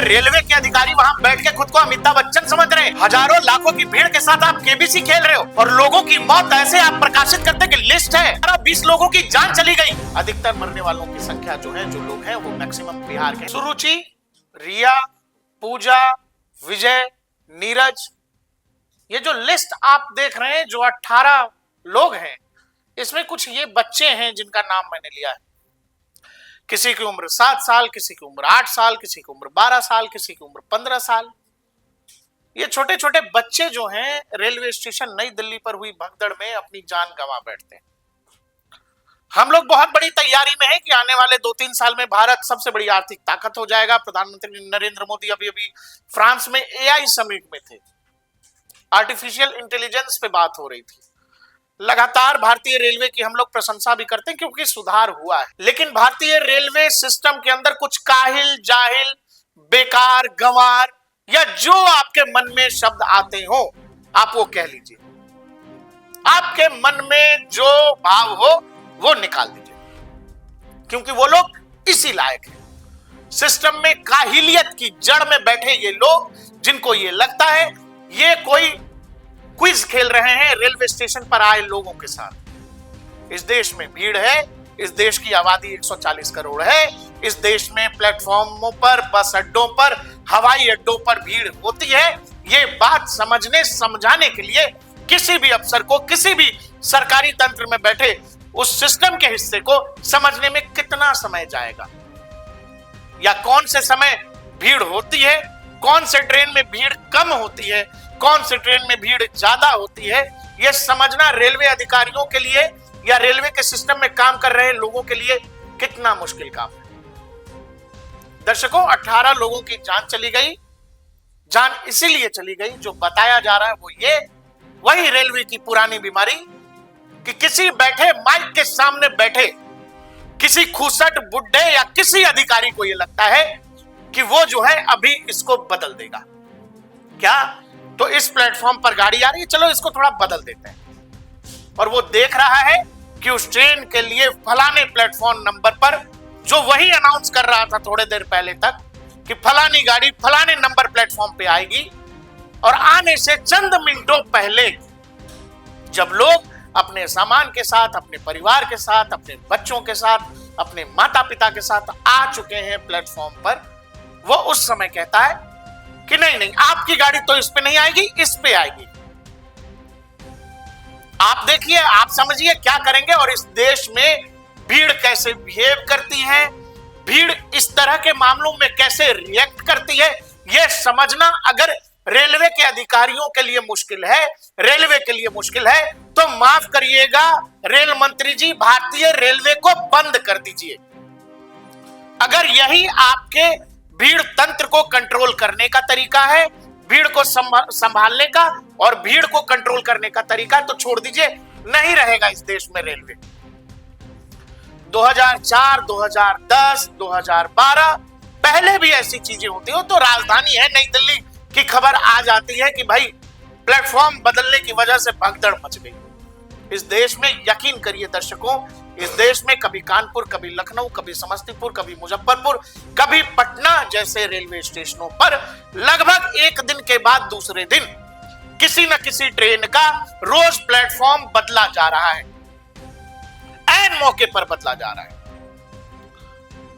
Railway के अधिकारी वहां बैठ के खुद को अमिताभ बच्चन समझ रहे हैं। हजारों लाखों की भीड़ के साथ आप केबीसी खेल रहे हो और लोगों की मौत ऐसे आप प्रकाशित करते कि लिस्ट है 20 लोगों की जान चली गई। अधिकतर मरने वालों की संख्या जो लोग हैं वो मैक्सिमम बिहार के। सुरुचि, रिया, पूजा, विजय, नीरज, ये जो लिस्ट आप देख रहे हैं जो 18 लोग हैं, इसमें कुछ ये बच्चे हैं जिनका नाम मैंने लिया है। किसी की उम्र 7 साल, किसी की उम्र 8 साल, किसी की उम्र 12 साल, किसी की उम्र 15 साल। ये छोटे छोटे बच्चे जो हैं रेलवे स्टेशन नई दिल्ली पर हुई भगदड़ में अपनी जान गंवा बैठते हैं। हम लोग बहुत बड़ी तैयारी में हैं कि आने वाले 2-3 साल में भारत सबसे बड़ी आर्थिक ताकत हो जाएगा। प्रधानमंत्री नरेंद्र मोदी अभी फ्रांस में एआई समिट में थे, आर्टिफिशियल इंटेलिजेंस पे बात हो रही थी। लगातार भारतीय रेलवे की हम लोग प्रशंसा भी करते हैं क्योंकि सुधार हुआ है, लेकिन भारतीय रेलवे सिस्टम के अंदर कुछ काहिल, जाहिल, बेकार, गंवार या जो आपके मन में शब्द आते हो आप वो कह लीजिए। आपके मन में जो भाव हो वो निकाल दीजिए, क्योंकि वो लोग इसी लायक हैं। सिस्टम में काहिलियत की जड़ में बैठे ये लोग, जिनको ये लगता है ये कोई क्विज खेल रहे हैं रेलवे स्टेशन पर आए लोगों के साथ। इस देश में भीड़ है, इस देश की आबादी 140 करोड़ है, इस देश में प्लेटफॉर्मों पर, बस अड्डों पर, हवाई अड्डों पर भीड़ होती है। ये बात समझने समझाने के लिए किसी भी अफसर को, किसी भी सरकारी तंत्र में बैठे उस सिस्टम के हिस्से को समझने में कितना समय जाएगा, या कौन से समय भीड़ होती है, कौन से ट्रेन में भीड़ कम होती है, कौन से ट्रेन में भीड़ ज्यादा होती है, यह समझना रेलवे अधिकारियों के लिए या रेलवे के सिस्टम में काम कर रहे लोगों के लिए कितना मुश्किल काम है। दर्शकों, 18 लोगों की जान चली गई। जान इसीलिए चली गई, जो बताया जा रहा है वो ये, वही रेलवे की पुरानी बीमारी कि किसी बैठे माइक के सामने बैठे किसी खूसट बुड्ढे या किसी अधिकारी को ये लगता है कि वो जो है अभी इसको बदल देगा। क्या? तो इस प्लेटफॉर्म पर गाड़ी आ रही है, चलो इसको थोड़ा बदल देते हैं। और वो देख रहा है कि उस ट्रेन के लिए फलाने प्लेटफॉर्म नंबर पर, जो वही अनाउंस कर रहा था थोड़े देर पहले तक कि फलानी गाड़ी फलाने नंबर प्लेटफॉर्म पे आएगी, और आने से चंद मिनटों पहले जब लोग अपने सामान के साथ, अपने परिवार के साथ, अपने बच्चों के साथ, अपने माता पिता के साथ आ चुके हैं प्लेटफॉर्म पर, वो उस समय कहता है कि नहीं नहीं, आपकी गाड़ी तो इस पे नहीं आएगी, इस पे आएगी। आप देखिए, आप समझिए क्या करेंगे। और इस देश में भीड़ कैसे बिहेव करती है, भीड़ इस तरह के मामलों में कैसे रिएक्ट करती है, यह समझना अगर रेलवे के अधिकारियों के लिए मुश्किल है, रेलवे के लिए मुश्किल है, तो माफ करिएगा रेल मंत्री जी, भारतीय रेलवे को बंद कर दीजिए। अगर यही आपके भीड़ तंत्र को कंट्रोल करने का तरीका है, भीड़ को संभालने का और भीड़ को कंट्रोल करने का तरीका, तो छोड़ दीजिए, नहीं रहेगा इस देश में रेलवे। 2004, 2010, 2012 पहले भी ऐसी चीजें होती हो तो राजधानी है नई दिल्ली की खबर आ जाती है कि भाई प्लेटफॉर्म बदलने की वजह से भगदड़ मच गई। इस देश में यकीन करिए दर्शकों, इस देश में कभी कानपुर, कभी लखनऊ, कभी समस्तीपुर, कभी मुजफ्फरपुर, कभी पटना जैसे रेलवे स्टेशनों पर लगभग एक दिन के बाद दूसरे दिन किसी न किसी ट्रेन का रोज प्लेटफॉर्म बदला जा रहा है, ऐन मौके पर बदला जा रहा है।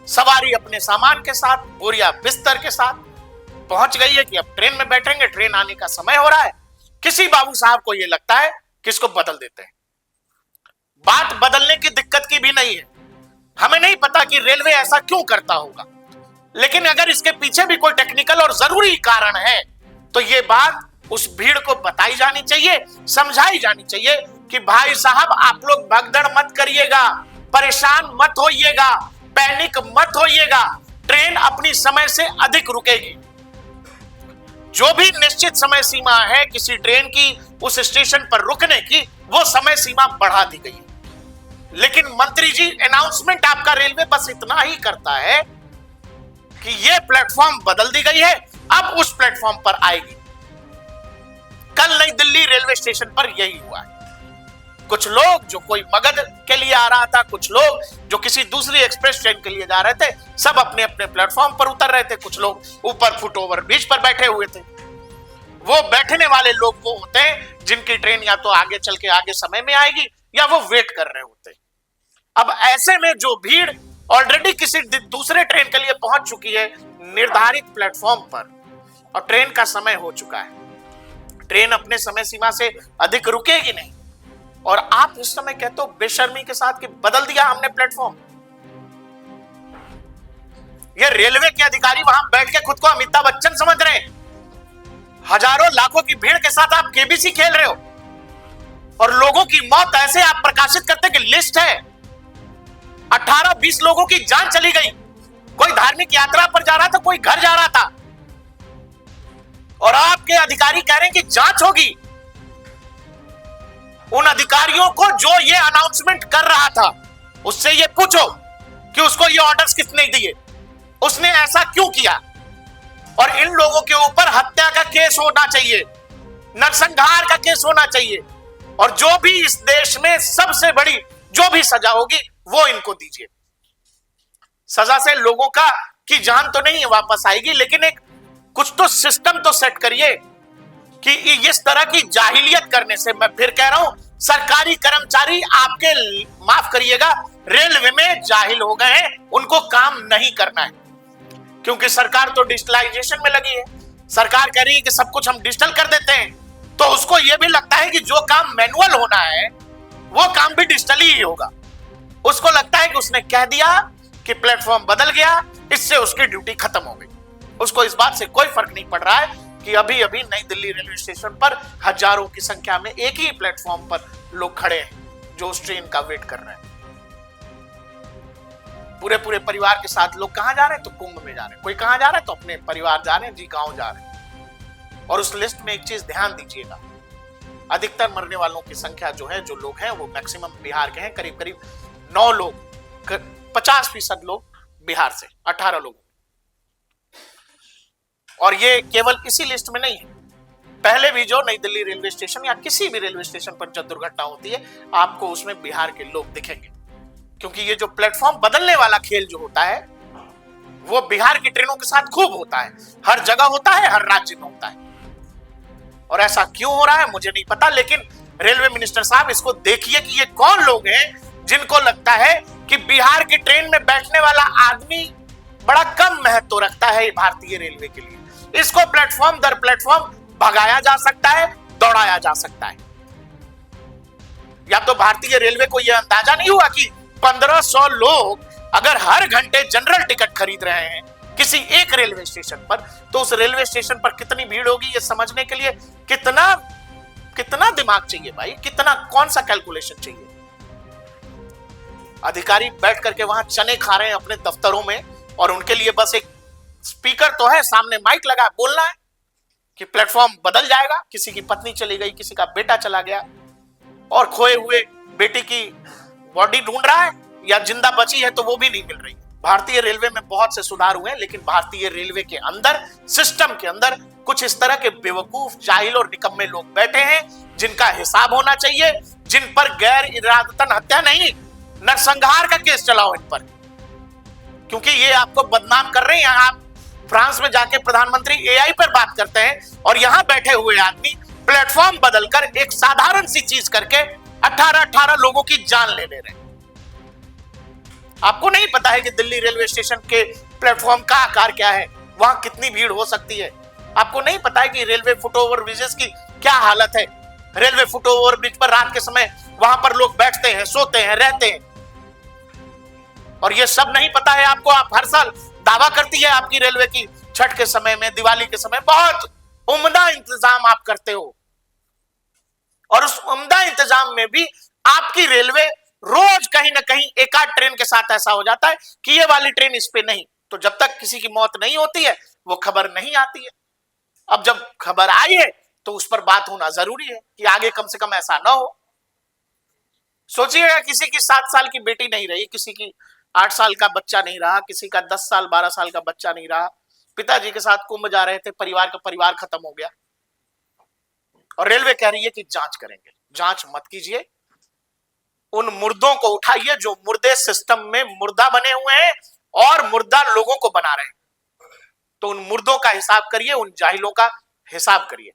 सवारी अपने सामान के साथ, बोरिया बिस्तर के साथ पहुंच गई है कि अब ट्रेन में बैठेंगे, ट्रेन आने का समय हो रहा है। किसी बाबू साहब को यह लगता है कि इसको बदल देते हैं। बात बदलने की दिक्कत की भी नहीं है, हमें नहीं पता कि रेलवे ऐसा क्यों करता होगा, लेकिन अगर इसके पीछे भी कोई टेक्निकल और जरूरी कारण है तो यह बात उस भीड़ को बताई जानी चाहिए, समझाई जानी चाहिए कि भाई साहब आप लोग भगदड़ मत करिएगा, परेशान मत होइएगा, पैनिक मत होइएगा, ट्रेन अपनी समय से अधिक रुकेगी। जो भी निश्चित समय सीमा है किसी ट्रेन की उस स्टेशन पर रुकने की, वो समय सीमा बढ़ा दी गई। लेकिन मंत्री जी, अनाउंसमेंट आपका रेलवे बस इतना ही करता है कि यह प्लेटफॉर्म बदल दी गई है, अब उस प्लेटफॉर्म पर आएगी। कल नई दिल्ली रेलवे स्टेशन पर यही हुआ है। कुछ लोग जो कोई मगध के लिए आ रहा था, कुछ लोग जो किसी दूसरी एक्सप्रेस ट्रेन के लिए जा रहे थे, सब अपने अपने प्लेटफॉर्म पर उतर रहे थे। कुछ लोग ऊपर फुटओवर ब्रिज पर बैठे हुए थे। वो बैठने वाले लोग वो होते हैं जिनकी ट्रेन या तो आगे चल के आगे समय में आएगी या वो वेट कर रहे होते हैं। अब ऐसे में जो भीड़ ऑलरेडी किसी दूसरे ट्रेन के लिए पहुंच चुकी है निर्धारित प्लेटफॉर्म पर और ट्रेन का समय हो चुका है, ट्रेन अपने समय सीमा से अधिक रुकेगी नहीं, और आप उस समय कहते हो बेशर्मी के साथ कि बदल दिया हमने प्लेटफॉर्म। ये रेलवे के अधिकारी वहां बैठ के खुद को अमिताभ बच्चन समझ रहे हैं। हजारों लाखों की भीड़ के साथ आप केबीसी खेल रहे हो और लोगों की मौत ऐसे आप प्रकाशित करते कि लिस्ट है 18-20 लोगों की जान चली गई। कोई धार्मिक यात्रा पर जा रहा था, कोई घर जा रहा था, और आपके अधिकारी कह रहे हैं कि जांच होगी। उन अधिकारियों को जो ये अनाउंसमेंट कर रहा था उससे ये पूछो कि उसको ये ऑर्डर्स किसने दिए, उसने ऐसा क्यों किया, और इन लोगों के ऊपर हत्या का केस होना चाहिए, नरसंहार का केस होना चाहिए, और जो भी इस देश में सबसे बड़ी जो भी सजा होगी वो इनको दीजिए। सजा से लोगों का की जान तो नहीं वापस आएगी, लेकिन एक कुछ तो सिस्टम तो सेट करिए कि इस तरह की जाहिलियत करने से, मैं फिर कह रहा हूं, सरकारी कर्मचारी आपके माफ करिएगा रेलवे में जाहिल हो गए हैं, उनको काम नहीं करना है क्योंकि सरकार तो डिजिटलाइजेशन में लगी है। सरकार कह रही है कि सब कुछ हम डिजिटल कर देते हैं, तो उसको यह भी लगता है कि जो काम मैनुअल होना है वो काम भी डिजिटली ही होगा। उसको लगता है कि उसने कह दिया कि प्लेटफॉर्म बदल गया, इससे उसकी ड्यूटी खत्म हो गई। उसको इस बात से कोई फर्क नहीं पड़ रहा है कि अभी अभी नई दिल्ली रेलवे स्टेशन पर हजारों की संख्या में एक ही प्लेटफॉर्म पर लोग खड़े हैं जो उस ट्रेन का वेट कर रहे हैं। पूरे पूरे परिवार के साथ लोग कहां जा रहे हैं? तो कुंभ में जा रहे हैं। कोई कहां जा रहा है? तो अपने परिवार जा रहे हैं जी, गांव जा रहे हैं। और उस लिस्ट में एक चीज ध्यान दीजिएगा, अधिकतर मरने वालों की संख्या जो है, जो लोग हैं वो मैक्सिमम बिहार के हैं, करीब करीब 9 लोग, 50% लोग बिहार से, 18 लोग। और ये केवल इसी लिस्ट में नहीं है, पहले भी जो नई दिल्ली रेलवे स्टेशन या किसी भी रेलवे स्टेशन पर जब दुर्घटना होती है आपको उसमें बिहार के लोग दिखेंगे, क्योंकि ये जो प्लेटफॉर्म बदलने वाला खेल जो होता है वो बिहार की ट्रेनों के साथ खूब होता है, हर जगह होता है, हर राज्य में होता है। और ऐसा क्यों हो रहा है मुझे नहीं पता, लेकिन रेलवे मिनिस्टर साहब इसको देखिए कि ये कौन लोग हैं जिनको लगता है कि बिहार की ट्रेन में बैठने वाला आदमी बड़ा कम महत्व रखता है भारतीय रेलवे के लिए। इसको प्लेटफॉर्म दर प्लेटफॉर्म भगाया जा सकता है, दौड़ाया जा सकता है। या तो भारतीय रेलवे को यह अंदाजा नहीं हुआ कि 1500 लोग अगर हर घंटे जनरल टिकट खरीद रहे हैं किसी एक रेलवे स्टेशन पर, तो उस रेलवे स्टेशन पर कितनी भीड़ होगी ये समझने के लिए कितना दिमाग चाहिए भाई, कितना, कौन सा कैलकुलेशन चाहिए। अधिकारी बैठ करके वहां चने खा रहे हैं अपने दफ्तरों में, और उनके लिए बस एक स्पीकर तो है, सामने माइक लगा, बोलना है कि प्लेटफॉर्म बदल जाएगा, किसी की पत्नी चली गई, किसी का बेटा चला गया, और खोए हुए बेटे की बॉडी ढूंढ रहा है, या जिंदा बची है तो वो भी नहीं मिल रही। भारतीय रेलवे में बहुत से सुधार हुए हैं, लेकिन भारतीय रेलवे के अंदर, सिस्टम के अंदर कुछ इस तरह के बेवकूफ, जाहिल और निकम्मे लोग बैठे हैं जिनका हिसाब होना चाहिए, जिन पर गैर इरादतन हत्या नहीं, नरसंहार का केस चलाओ इन पर, क्योंकि ये आपको बदनाम कर रहे हैं। आप फ्रांस में जाके प्रधानमंत्री एआई पर बात करते हैं और यहां बैठे हुए आदमी प्लेटफॉर्म बदलकर एक साधारण सी चीज करके 18 लोगों की जान ले रहे हैं। आपको नहीं पता है कि दिल्ली रेलवे स्टेशन के प्लेटफॉर्म का आकार क्या है, वहां कितनी भीड़ हो सकती है। आपको नहीं पता है कि रेलवे फुटओवर ब्रिजेस की क्या हालत है। रेलवे फुटओवर ब्रिज पर रात के समय वहां पर लोग बैठते हैं, सोते हैं, रहते हैं, और ये सब नहीं पता है आपको। आप हर साल दावा करती है आपकी रेलवे की छठ के समय में, दिवाली के समय बहुत उम्दा इंतजाम आप करते हो, और उस उम्दा इंतजाम में भी आपकी रेलवे रोज कहीं ना कहीं एक आध ट्रेन के साथ ऐसा हो जाता है कि ये वाली ट्रेन इस पे नहीं, तो जब तक किसी की मौत नहीं होती है वो खबर नहीं आती है। अब जब खबर आई है तो उस पर बात होना जरूरी है कि आगे कम से कम ऐसा ना हो। सोचिएगा किसी की 7 साल की बेटी नहीं रही, किसी की 8 साल का बच्चा नहीं रहा, किसी का 10 साल 12 साल का बच्चा नहीं रहा, पिताजी के साथ कुंभ जा रहे थे, परिवार का परिवार खत्म हो गया, और रेलवे कह रही है कि जांच करेंगे। जांच मत कीजिए, उन मुर्दों को उठाइए जो मुर्दे सिस्टम में मुर्दा बने हुए हैं और मुर्दा लोगों को बना रहे हैं। तो उन मुर्दों का हिसाब करिए, उन जाहिलों का हिसाब करिए।